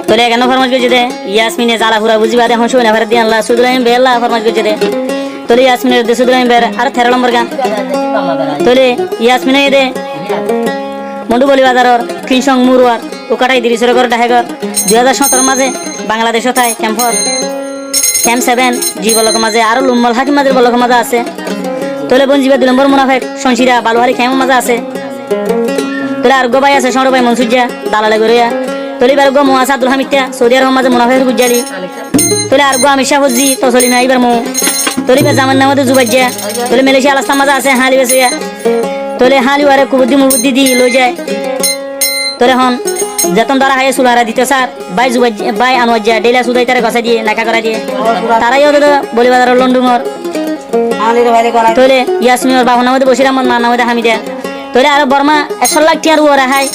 তোলে কেন ফরমাস করছে দে ইয়াসমিনে জ্বালা ফুরা বুঝিবা এখন শুনে ফেরত দিয়ে আল্লাহ সুদুলাইম বেল্লা ফরমাস করছে দে তোলে ইয়াসমিনের দে সুদুলাইম বের আর 13 নম্বর গান তোলে ইয়াসমিনে দে মন্ডু বলি বাজারর কিংসং মুরওয়ার উকাটাই দিরিসরে করে ডাহেগর 2017 মাঝে বাংলাদেশ থাই ক্যাম্পর ক্যাম্প 7 জি বলক মাঝে আর লুম্মল হাকিম মাঝে বলক মাঝে আছে তোলে বঞ্জিবা 2 নম্বর মুনাফেক সংশিরা বালুহারি ক্যাম্প মাঝে আছে তোলে আর গোবাই আছে সৌরভ ভাই মনসুজিয়া দালালে গরিয়া তোলে বার গো মুআস আব্দুল হামিদটা সৌদি আরব মাঝে মুনাফেক গুজালি তোলে আর গো আমিশা ফজি তসলি না এবার মু তোলে বে জামান নামতে জুবাইয়া তোলে মালয়েশিয়া আলাস্তা মাঝে আছে হালি বেসিয়া তোলে হালি ওয়ারে কুবুদ্দি মুবুদ্দি দি লই যায় তোরে হন যতন দ্বারা হায় সুলারা দিতে স্যার বাই জুবাই বাই আনোয়াজা ডেলা সুদাই তারে গসা দিয়ে নাকা করা দিয়ে তারাইও তো বলি বাজার লন্ডুমর তোলে ইয়াসমিন ওর বাবা নামতে বসিরাম মা নামতে হামিদা তোলে আর বর্মা 100 লাখ টিয়ার ওরা হাই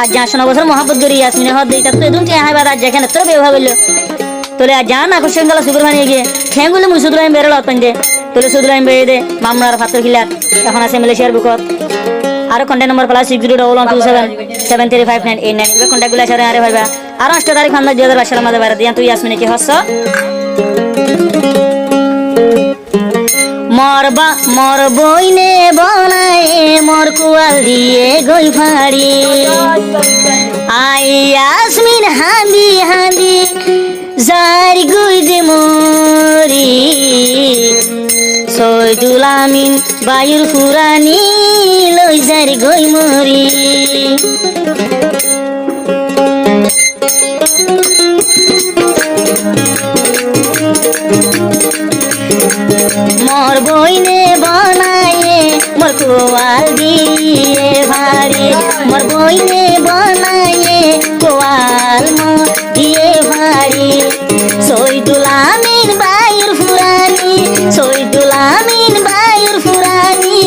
আজ 9 বছর মহব্বত করি ইয়াসমিনে হদ দেই তার তো এদুন টিয়া হাই বাদ আজ যেখানে তোর বেওয়া বললো তোলে আর জান আকর্ষণ গলা সুপার বানিয়ে গিয়ে খেঙ্গুলে মুসুদুলাইম বেরল অতন্দে তোলে সুদুলাইম বেয়ে দে মামলার ফাতর খিলাত এখন আছে মালয়েশিয়ার বুকত আর কন্টাক্ট নম্বর +601127735989 এগুলো কন্টাক্ট গুলো সাথে আরে ভাইবা আর 8 তারিখ 2022 সালের মধ্যে বাইরে দিয়া তুই ইয়াসমিনে কি হস মর বইনে বনায় মর কুয়াল দিয়ে গই ফাড়ি আই ইয়াসমিন হাঁদি হাঁদি জারি গুই দে মরি সৈদুল আমিন বায়ুর ফুরানি লই জারি গই মরি মোর বইনে বনায়ে মোর কোয়াল দিয়ে ভারি মোর বইনে বনায়ে কোয়াল দিয়ে ভারি সৈদুল আমিন বায়ুর ফুরানি সৈদুল আমিন বায়ুর ফুরানি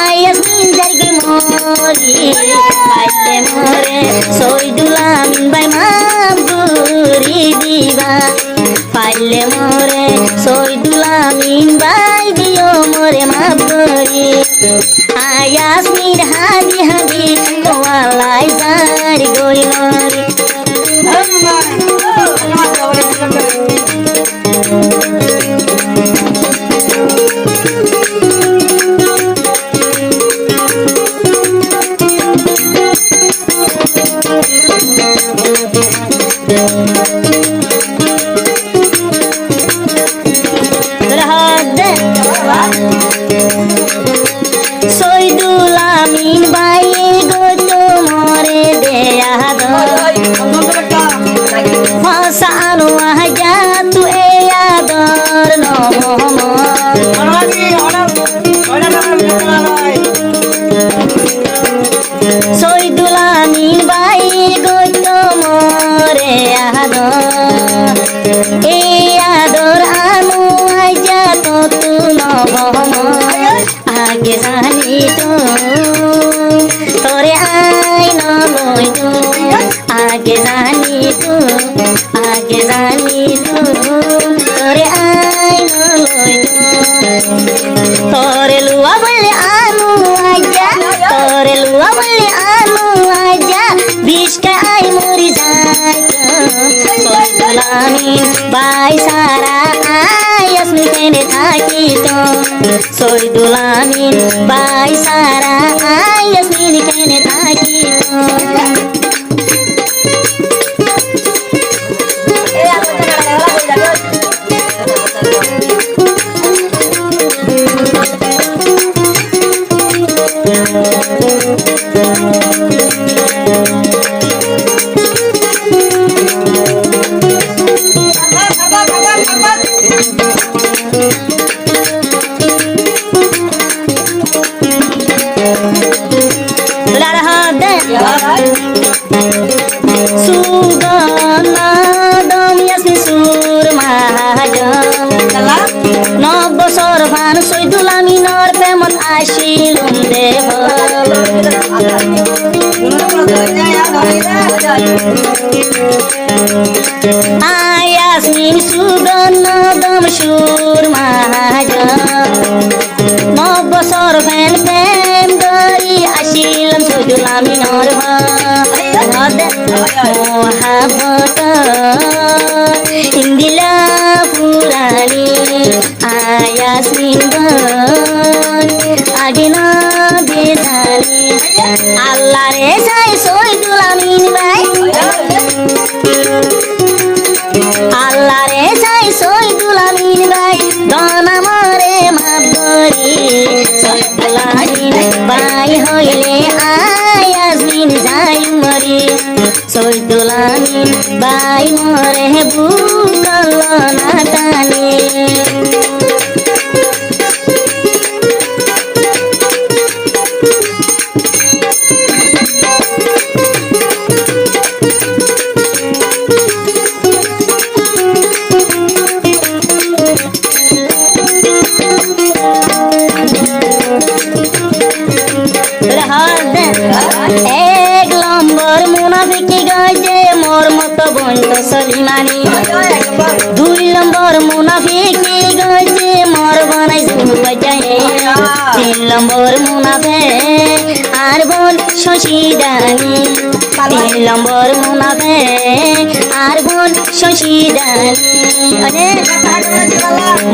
আয়াসমিন জারি মরি পাইলে মোরে সৈদুল আমিন বাই মাবুরি দিবা পাইলে মোরে সৈদুল আমিন বাই দিও মোরে মাবুরি আয়াসমিন হাদি হাদি কোয়ালাই জারি গই মরি সৈদুল আমিন বাই গো তোমারে দেয়া ফাসানু আহজা তু এ আদর নহম সৈদুল আমিন বাই গো তোমারে আদর এ আদর আনু আহজা তো তু নহম আগে জানি তো তোরে আই নলই তো আগে জানি তো তোরে আই নলই তো তোরে লুয়া বলে আনু আজা তোরে লুয়া বলে আনু আজা বিষ্কা আই মরি যাই সৈদুল আমিন বাই সারা আয়াসমিন কেনে থাকি তো সৈদুল আমিন বাই সারা আয়াসমিন কেনে থাকি তো সুগনাদম ইয়াসমিন সুর মাহাজম 9 বছর ভান সৈদুল আমিনর প্রেমত আসিলুম দেহ ইয়াসমিন সুগন্ধম সুর মহাজন 9 বছর ফ্যান প্রেম করি আসিলাম সজুল আমিনর মহাবত ইন্দিলা পুরানি ইয়াসমিন আগে না বেধানি আল্লাহ রে সাই সজুল আমিন ভাই আল্লাহ রে সাই সজুল আমিন ভাই দনা মরে মাবরি সজুল আমিন ভাই হইলে ইয়াসমিন যাই মরি সজুল আমিন ভাই মরে বুকল না টানি এক নম্বর মুনাফিকি গাইছে মোর মতো বন্ধ সলিমানি 2 নম্বর মুনাফিকি গাইছে মোর বানাই বাজায় 3 নম্বর মুনাফে আর বোন শশীদানি 3 নম্বর মুনাফে আর বোন শশীদানি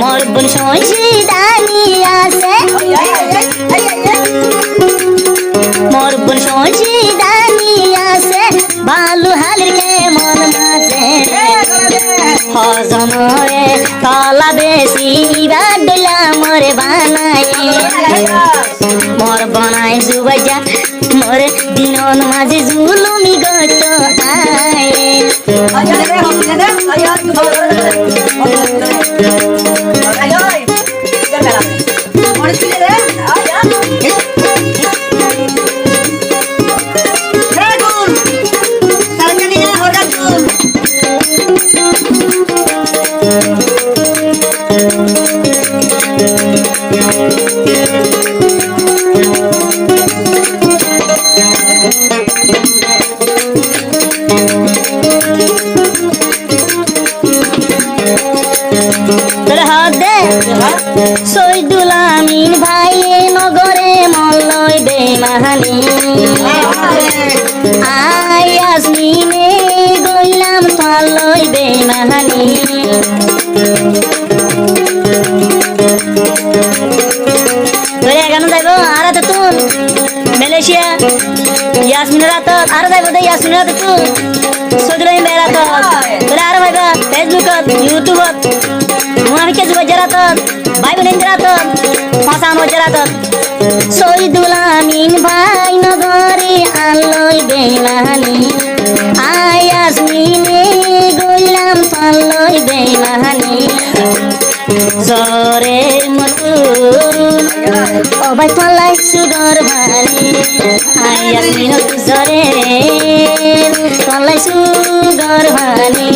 মোর বোন শশীদানি আছে মোর বোন শশীদানি আছে বালু হালের কে মন মাঝে হজমরে তলা বেশি বাডলা মরে বানাই মোর বানাই জুবাইজা মোর দিনন মাঝে জুলুমি গত সৈদুল আমিন ভাই নগরে মল্লয় বেমাহানি ইয়াসমিনে গইলাম তলয় বেমাহানি গান যাইব আর তুন মালয়েশিয়া ইয়াসমিনের রাত আর যাইব দে ইয়াসমিনের রাত তুন সৈদুল আমিন ভাই রাত তোরা আর ভাইবা ফেসবুকত ইউটিউবত মুনাফিকে যুব জেরাত ভাই বোন জেরাত ফাসান জেরাত সৈদুল আমিন ভাই নগরে আলোয় বেমাহানি ইয়াসমিনে গইলাম তলয় বেমাহানি জরের মতো অবাই তলাই সুদর ভানি ইয়াসমিন জরে তলাই সুদর ভানি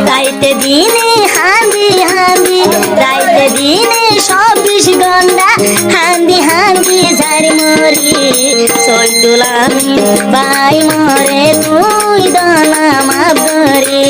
রাইতে দিনে হান্দি হান্দি রাইতে দিনে 24 ঘন্টা হান্দি হান্দি ঝাড়ি মরি সৈদুল আমিন ভাই মরে তুই দানা মাবরি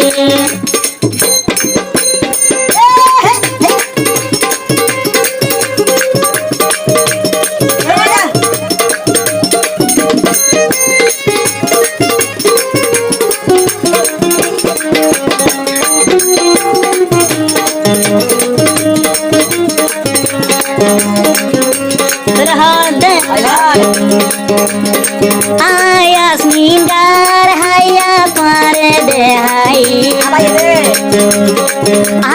ইয়াসমিন গার হাইয়া পারে দে হাই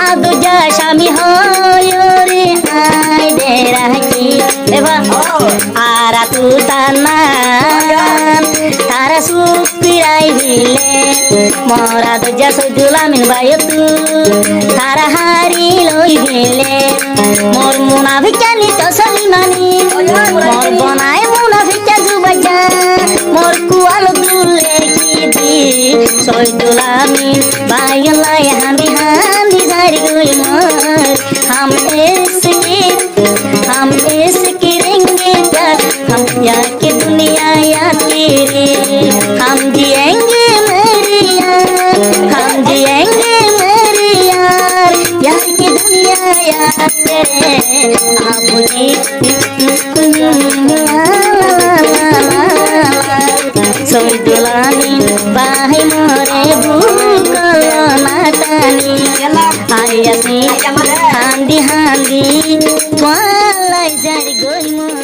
আদু যা স্বামী হয়রে আই দে রাখি এবা আর তু তানা তারা সুপিরাই ভিলে মরা দু যা সৈদুল আমিন ভাই তু তারা হারি লই ভিলে মোর মুনাফিকানি তো সলিমানি মোর বনায় মুনাফিকা জুবাজা মোর কুয়াল দুলে কি দি সৈদুল আমিন ভাই লাই হান্দি হান্দি জারি গই মোর हम इसके रेंगे प्यार हम यहाँ की दुनिया याद की বুঝি সৈদুলানি বাহি মরে ভুকল নাটানি আই আসি হান্দি হান্দি তোলাই যাই গই